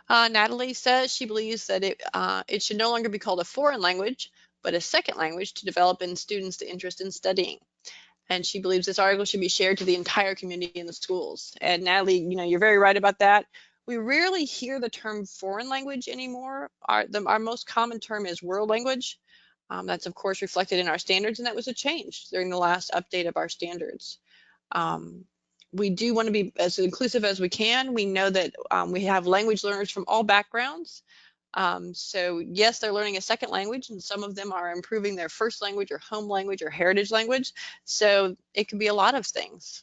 Natalie says she believes that it should no longer be called a foreign language, but a second language to develop in students the interest in studying. And she believes this article should be shared to the entire community in the schools. And Natalie, you're very right about that. We rarely hear the term foreign language anymore. Our most common term is world language. That's of course reflected in our standards, and that was a change during the last update of our standards. We do want to be as inclusive as we can. We know that we have language learners from all backgrounds. So yes, they're learning a second language, and some of them are improving their first language or home language or heritage language. So it can be a lot of things.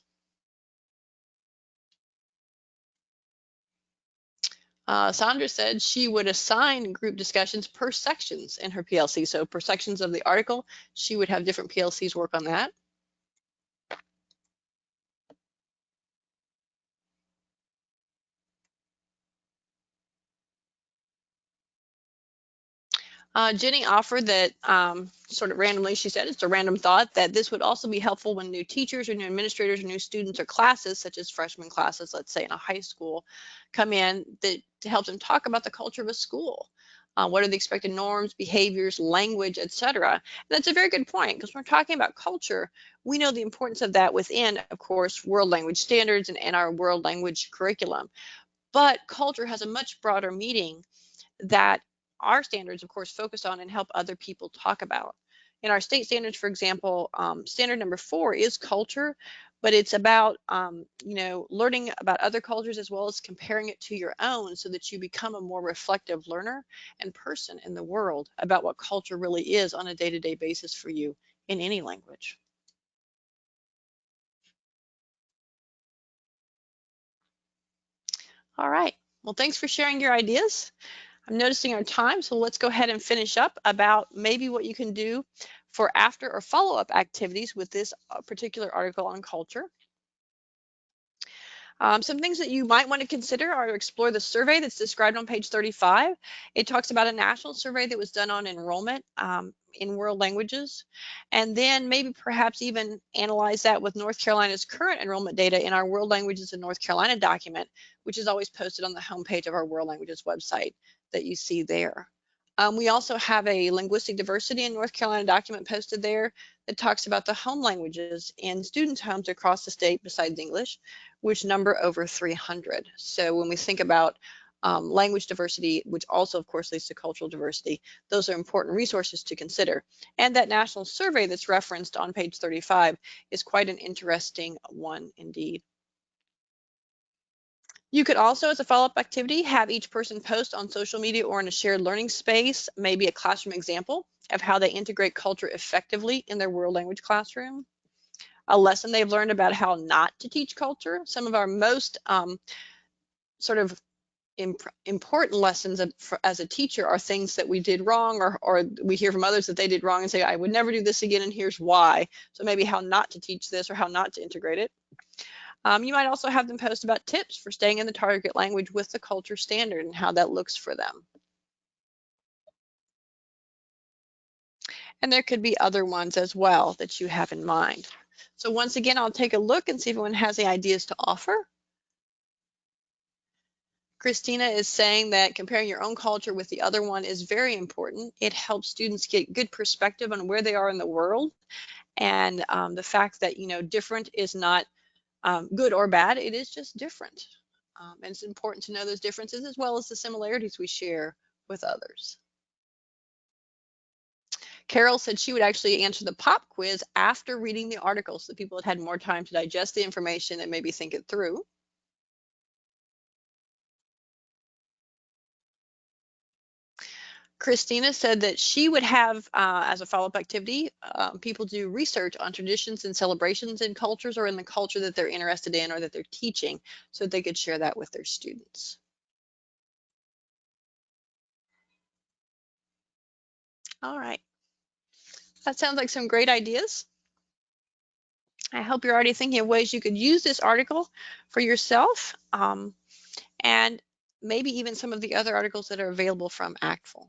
Sandra said she would assign group discussions per sections in her PLC. So per sections of the article, she would have different PLCs work on that. Jenny offered that sort of randomly, she said, it's a random thought, that this would also be helpful when new teachers or new administrators or new students or classes, such as freshman classes, let's say in a high school, come in to help them talk about the culture of a school. What are the expected norms, behaviors, language, etc. And that's a very good point, because when we're talking about culture, we know the importance of that within, of course, world language standards and our world language curriculum. But culture has a much broader meaning that our standards, of course, focus on and help other people talk about. In our state standards, for example, standard number 4 is culture, but it's about, learning about other cultures as well as comparing it to your own so that you become a more reflective learner and person in the world about what culture really is on a day-to-day basis for you in any language. All right. Well, thanks for sharing your ideas. I'm noticing our time, so let's go ahead and finish up about maybe what you can do for after or follow-up activities with this particular article on culture. Some things that you might want to consider are to explore the survey that's described on page 35. It talks about a national survey that was done on enrollment in world languages, and then maybe perhaps even analyze that with North Carolina's current enrollment data in our World Languages in North Carolina document, which is always posted on the homepage of our World Languages website that you see there. We also have a linguistic diversity in North Carolina document posted there that talks about the home languages in students' homes across the state besides English, which number over 300. So when we think about language diversity, which also of course leads to cultural diversity, those are important resources to consider. And that national survey that's referenced on page 35 is quite an interesting one indeed. You could also, as a follow-up activity, have each person post on social media or in a shared learning space, maybe a classroom example of how they integrate culture effectively in their world language classroom. A lesson they've learned about how not to teach culture. Some of our most sort of important lessons as a teacher are things that we did wrong, or we hear from others that they did wrong and say, I would never do this again and here's why. So maybe how not to teach this or how not to integrate it. You might also have them post about tips for staying in the target language with the culture standard and how that looks for them. And there could be other ones as well that you have in mind. So once again, I'll take a look and see if anyone has any ideas to offer. Christina is saying that comparing your own culture with the other one is very important. It helps students get good perspective on where they are in the world, and the fact that, different is not good or bad, it is just different. And it's important to know those differences as well as the similarities we share with others. Carol said she would actually answer the pop quiz after reading the article so that people had more time to digest the information and maybe think it through. Christina said that she would have, as a follow-up activity, people do research on traditions and celebrations in cultures or in the culture that they're interested in or that they're teaching so that they could share that with their students. All right. That sounds like some great ideas. I hope you're already thinking of ways you could use this article for yourself, and maybe even some of the other articles that are available from ACTFL.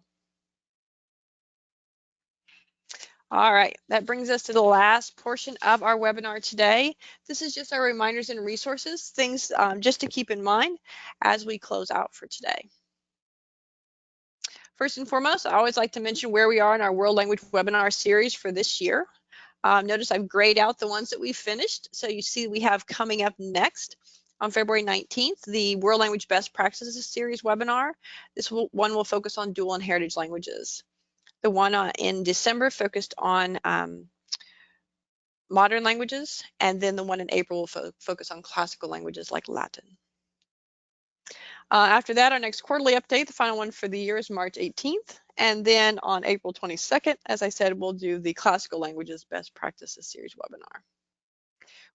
All right, that brings us to the last portion of our webinar today. This is just our reminders and resources, things just to keep in mind as we close out for today. First and foremost, I always like to mention where we are in our World Language webinar series for this year. Notice I've grayed out the ones that we've finished. So you see we have coming up next on February 19th, the World Language Best Practices Series webinar. This one will focus on dual and heritage languages. The one in December focused on modern languages, and then the one in April will focus on classical languages like Latin. After that, our next quarterly update, the final one for the year, is March 18th. And then on April 22nd, as I said, we'll do the Classical Languages Best Practices Series webinar.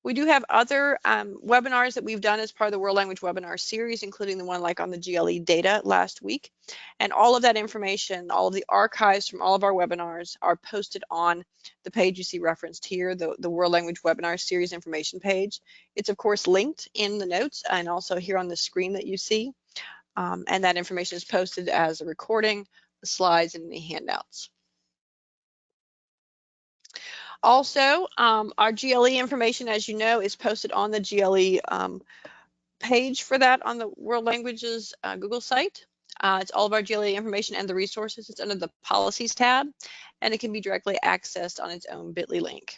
We do have other webinars that we've done as part of the World Language Webinar Series, including the one like on the GLE data last week. And all of that information, all of the archives from all of our webinars are posted on the page you see referenced here, the World Language Webinar Series information page. It's of course linked in the notes and also here on the screen that you see. And that information is posted as a recording, slides and any handouts. Also, our GLE information, as you know, is posted on the GLE page for that on the World Languages Google site. It's all of our GLE information and the resources. It's under the Policies tab, and it can be directly accessed on its own bit.ly link.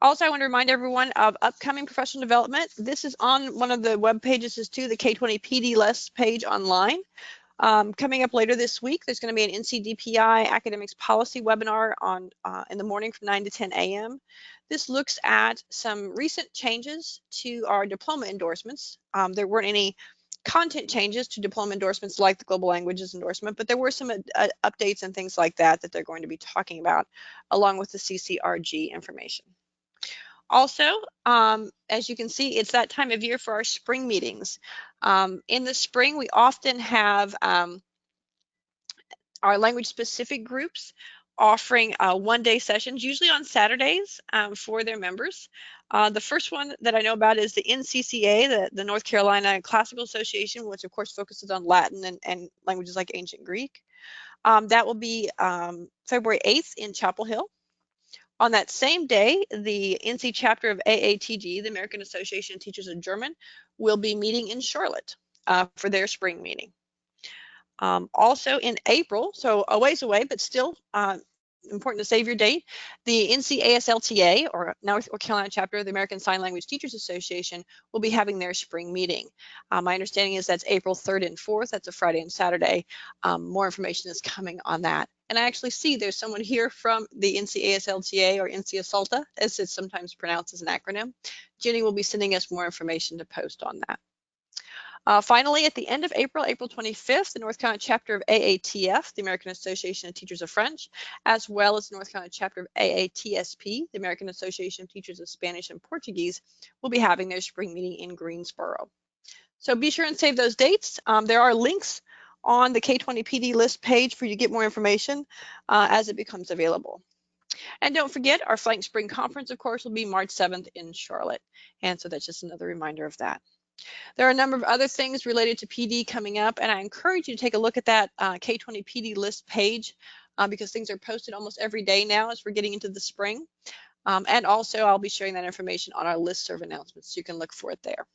Also, I want to remind everyone of upcoming professional development. This is on one of the web pages too, the K20 PD List page online. Coming up later this week, there's going to be an NCDPI academics policy webinar on in the morning from 9 to 10 a.m. This looks at some recent changes to our diploma endorsements. There weren't any content changes to diploma endorsements like the global languages endorsement, but there were some updates and things like that that they're going to be talking about along with the CCRG information. Also, as you can see, it's that time of year for our spring meetings. In the spring, we often have our language-specific groups offering one-day sessions, usually on Saturdays for their members. The first one that I know about is the NCCA, the North Carolina Classical Association, which of course focuses on Latin and languages like Ancient Greek. That will be February 8th in Chapel Hill. On that same day, the NC chapter of AATG, the American Association of Teachers of German, will be meeting in Charlotte for their spring meeting. Also in April, so a ways away, but still important to save your date, the NCASLTA, or North Carolina chapter of the American Sign Language Teachers Association, will be having their spring meeting. My understanding is that's April 3rd and 4th. That's a Friday and Saturday. More information is coming on that. And I actually see there's someone here from the NCASLTA, or NCASLTA, as it's sometimes pronounced as an acronym. Jenny will be sending us more information to post on that. Finally, at the end of April, April 25th, the North Carolina chapter of AATF, the American Association of Teachers of French, as well as the North Carolina chapter of AATSP, the American Association of Teachers of Spanish and Portuguese, will be having their spring meeting in Greensboro. So be sure and save those dates. There are links on the K20 PD list page for you to get more information as it becomes available. And don't forget, our Flank Spring Conference, of course, will be March 7th in Charlotte. And so that's just another reminder of that. There are a number of other things related to PD coming up, and I encourage you to take a look at that K20 PD list page because things are posted almost every day now as we're getting into the spring. And also, I'll be sharing that information on our listserv announcements, so you can look for it there.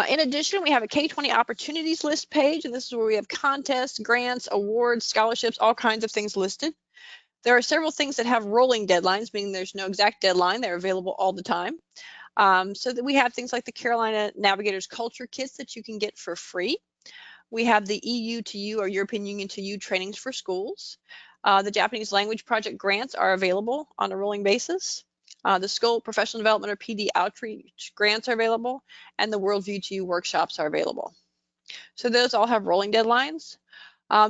In addition, we have a K20 opportunities list page, and this is where we have contests, grants, awards, scholarships, all kinds of things listed. There are several things that have rolling deadlines, meaning there's no exact deadline. They're available all the time. So that we have things like the Carolina Navigators Culture Kits that you can get for free. We have the EU to You, or European Union to You trainings for schools. The Japanese Language Project grants are available on a rolling basis. The School Professional Development, or PD Outreach grants are available, and the Worldview to You workshops are available. So those all have rolling deadlines.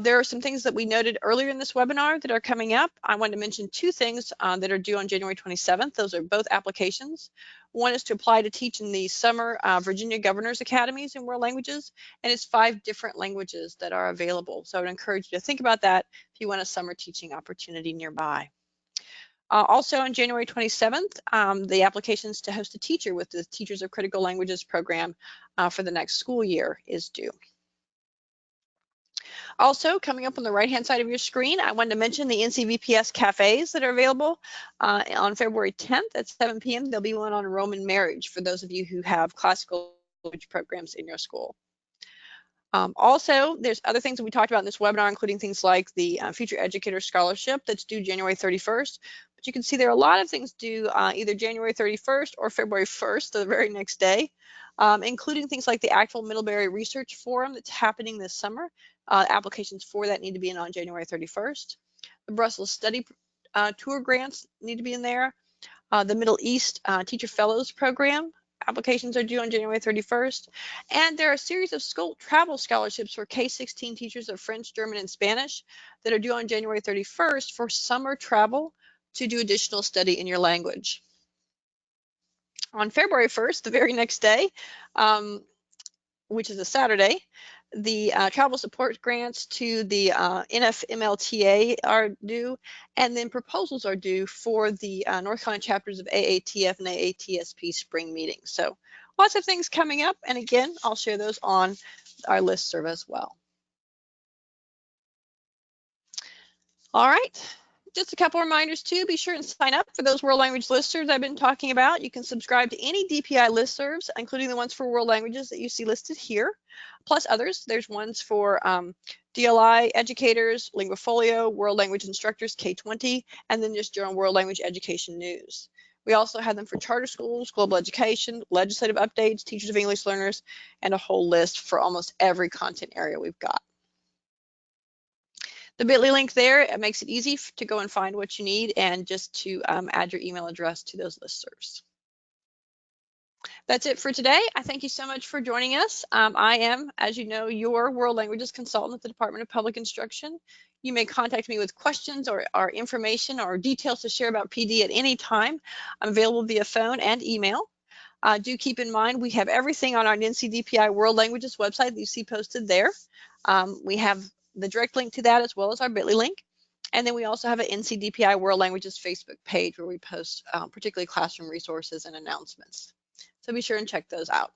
There are some things that we noted earlier in this webinar that are coming up. I wanted to mention two things that are due on January 27th. Those are both applications. One is to apply to teach in the summer Virginia Governors Academies in World Languages, and it's 5 different languages that are available. So I would encourage you to think about that if you want a summer teaching opportunity nearby. Also on January 27th, the applications to host a teacher with the Teachers of Critical Languages program for the next school year is due. Also, coming up on the right-hand side of your screen, I wanted to mention the NCVPS cafes that are available on February 10th at 7 p.m. There'll be one on Roman marriage for those of you who have classical language programs in your school. Also, there's other things that we talked about in this webinar, including things like the Future Educator Scholarship that's due January 31st. But you can see there are a lot of things due either January 31st or February 1st, the very next day, including things like the actual Middlebury Research Forum that's happening this summer. Applications for that need to be in on January 31st. The Brussels Study Tour grants need to be in there. The Middle East Teacher Fellows Program applications are due on January 31st. And there are a series of school travel scholarships for K-16 teachers of French, German, and Spanish that are due on January 31st for summer travel to do additional study in your language. On February 1st, the very next day, which is a Saturday, the travel support grants to the NFMLTA are due, and then proposals are due for the North Carolina chapters of AATF and AATSP spring meetings. So Lots of things coming up, and again, I'll share those on our listserv as well. All right, just a couple reminders too. Be sure and sign up for those world language listservs I've been talking about. You can subscribe to any DPI listservs, including the ones for world languages that you see listed here, plus others. There's ones for DLI educators, Linguafolio, world language instructors, K-20, and then just general world language education news. We also have them for charter schools, global education, legislative updates, teachers of English learners, and a whole list for almost every content area we've got. The bit.ly link there, it makes it easy to go and find what you need and just to add your email address to those listservs. That's it for today. I thank you so much for joining us. I am, as you know, your world languages consultant at the Department of Public Instruction. You may contact me with questions or information or details to share about PD at any time. I'm available via phone and email. Do keep in mind we have everything on our NCDPI World Languages website that you see posted there. We have the direct link to that as well as our bit.ly link. And then we also have an NCDPI World Languages Facebook page where we post particularly classroom resources and announcements. So be sure and check those out.